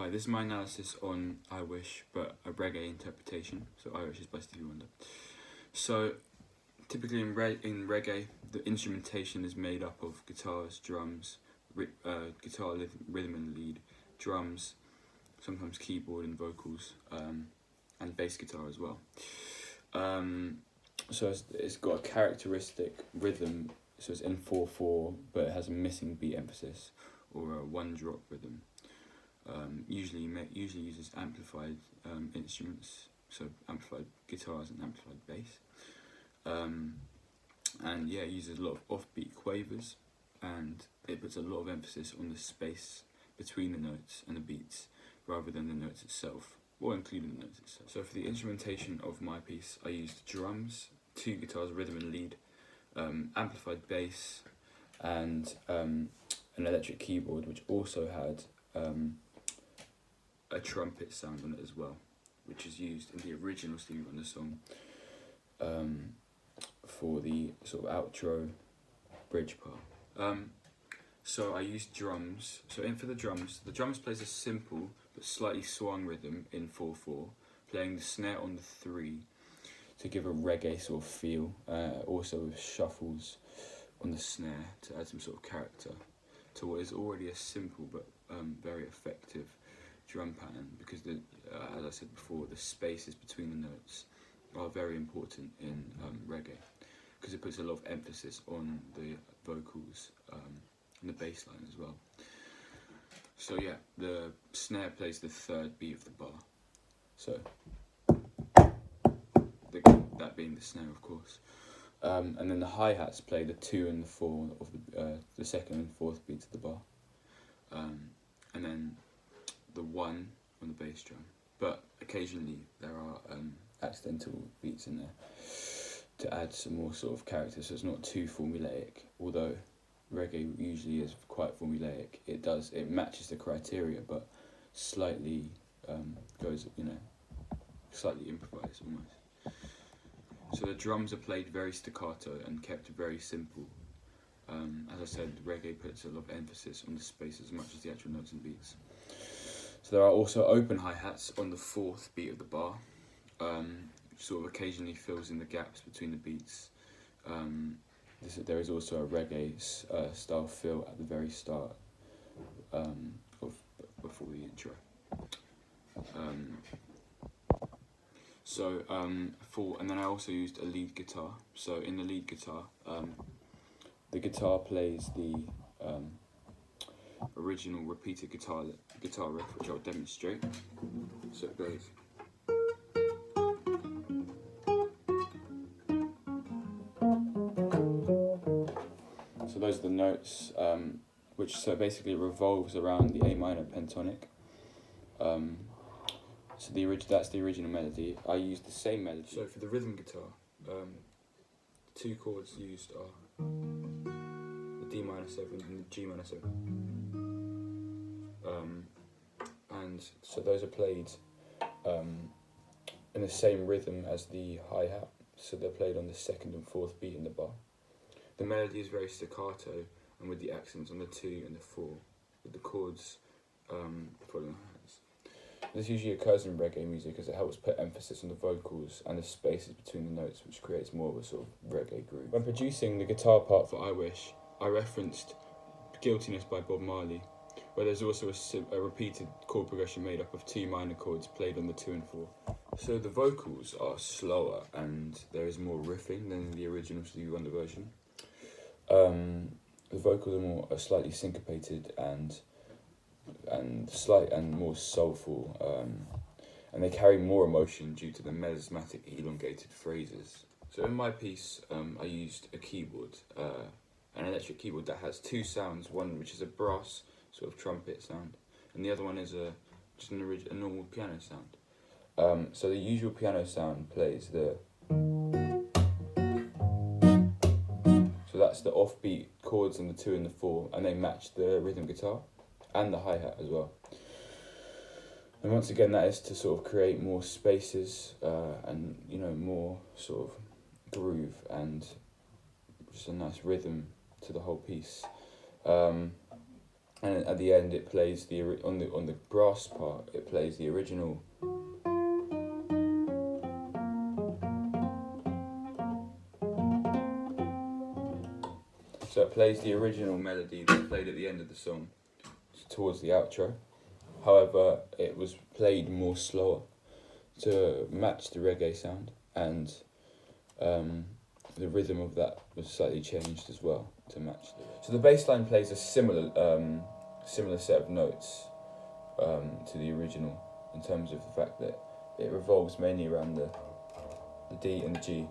Hi, this is my analysis on I Wish, but a reggae interpretation. So I Wish is by Stevie Wonder. So typically in reggae, the instrumentation is made up of guitars, drums, guitar, rhythm and lead, drums, sometimes keyboard and vocals, and bass guitar as well. So it's got a characteristic rhythm, so it's in 4/4, but it has a missing beat emphasis or a one drop rhythm. Usually uses amplified instruments, so amplified guitars and amplified bass. And yeah, it uses a lot of offbeat quavers, and it puts a lot of emphasis on the space between the notes and the beats, rather than the notes itself, or including the notes itself. So for the instrumentation of my piece, I used drums, 2 guitars, rhythm and lead, amplified bass, and an electric keyboard, which also had a trumpet sound on it as well, which is used in the original Stevie Wonder song for the sort of outro bridge part. So I used drums. So for the drums plays a simple but slightly swung rhythm in 4/4, playing the snare on the 3 to give a reggae sort of feel. Also with shuffles on the snare to add some sort of character to what is already a simple but very effective drum pattern, because as I said before, the spaces between the notes are very important in reggae, because it puts a lot of emphasis on the vocals and the bass line as well. So yeah, the snare plays the 3rd beat of the bar, so that being the snare, of course. And then the hi-hats play the 2 and the 4 of the 2nd and 4th beats of the bar. And then the 1 on the bass drum. But occasionally there are accidental beats in there to add some more sort of character, so it's not too formulaic. Although reggae usually is quite formulaic, it matches the criteria, but slightly goes, slightly improvised almost. So the drums are played very staccato and kept very simple. As I said, reggae puts a lot of emphasis on the space as much as the actual notes and beats. So there are also open hi-hats on the 4th beat of the bar, which sort of occasionally fills in the gaps between the beats. There is also a reggae style fill at the very start before the intro. And then I also used a lead guitar. So in the lead guitar, the guitar plays the original repeated guitar riff, which I'll demonstrate. So it goes. So those are the notes, which so basically revolves around the A minor pentatonic. So that's the original melody. I used the same melody. So for the rhythm guitar, the 2 chords used are the D minor 7 and the G minor 7. And so those are played in the same rhythm as the hi-hat. So they're played on the 2nd and 4th beat in the bar. The melody is very staccato, and with the accents on the 2 and the 4, with the chords following hands. This usually occurs in reggae music as it helps put emphasis on the vocals and the spaces between the notes, which creates more of a sort of reggae groove. When producing the guitar part for I Wish, I referenced Guiltiness by Bob Marley, where there's also a repeated chord progression made up of 2 minor chords played on the 2 and 4. So the vocals are slower and there is more riffing than in the original Stevie Wonder version. The vocals are slightly syncopated and more soulful, and they carry more emotion due to the melismatic elongated phrases. So in my piece, I used a keyboard, an electric keyboard that has 2 sounds, one which is a brass sort of trumpet sound, and the other one is just a normal piano sound. So the usual piano sound plays the... So that's the offbeat chords on the 2 and the 4, and they match the rhythm guitar and the hi-hat as well. And once again, that is to sort of create more spaces and more sort of groove and just a nice rhythm to the whole piece. and at the end it plays on the brass part. It plays the original. So it plays the original melody that's played at the end of the song, towards the outro. However, it was played more slower to match the reggae sound, and the rhythm of that was slightly changed as well to match. So the bass line plays a similar set of notes to the original, in terms of the fact that it revolves mainly around the D and the G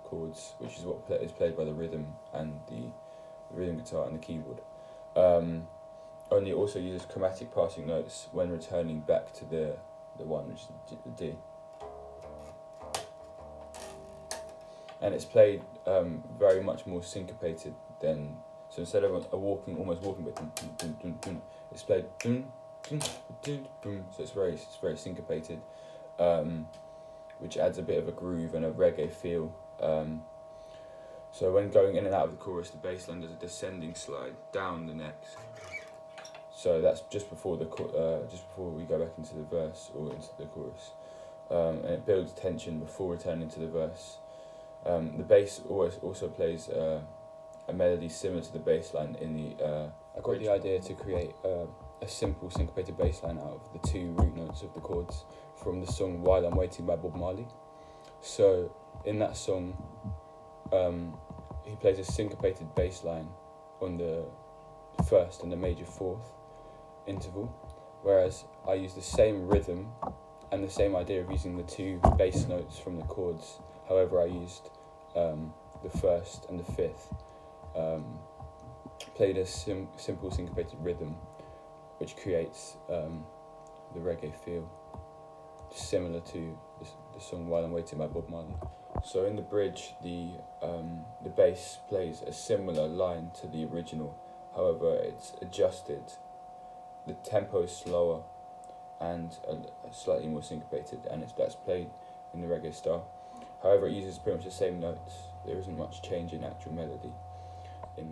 chords, which is what is played by the rhythm and the rhythm guitar and the keyboard. Only it also uses chromatic passing notes when returning back to the one, which is the D. And it's played very much more syncopated than, so instead of almost walking, but dun, dun, dun, dun, it's played dun, dun, dun, dun, so it's very syncopated, which adds a bit of a groove and a reggae feel. So when going in and out of the chorus, the bass line does a descending slide down the neck. So that's just before we go back into the verse or into the chorus, and it builds tension before returning to the verse. The bass also plays a melody similar to the bass line in the. I got the idea to create a simple syncopated bass line out of the two root notes of the chords from the song "While I'm Waiting" by Bob Marley. So in that song, he plays a syncopated bass line on the first and the major fourth interval, whereas I use the same rhythm and the same idea of using the two bass notes from the chords. However, I used the first and the fifth, played a simple syncopated rhythm, which creates the reggae feel, similar to the song "While I'm Waiting" by Bob Marley. So in the bridge, the bass plays a similar line to the original. However, it's adjusted. The tempo is slower and slightly more syncopated, and that's played in the reggae style. However, it uses pretty much the same notes. There isn't much change in actual melody.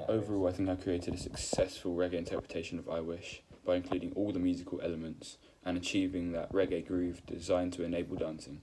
Overall, I think I created a successful reggae interpretation of "I Wish" by including all the musical elements and achieving that reggae groove designed to enable dancing.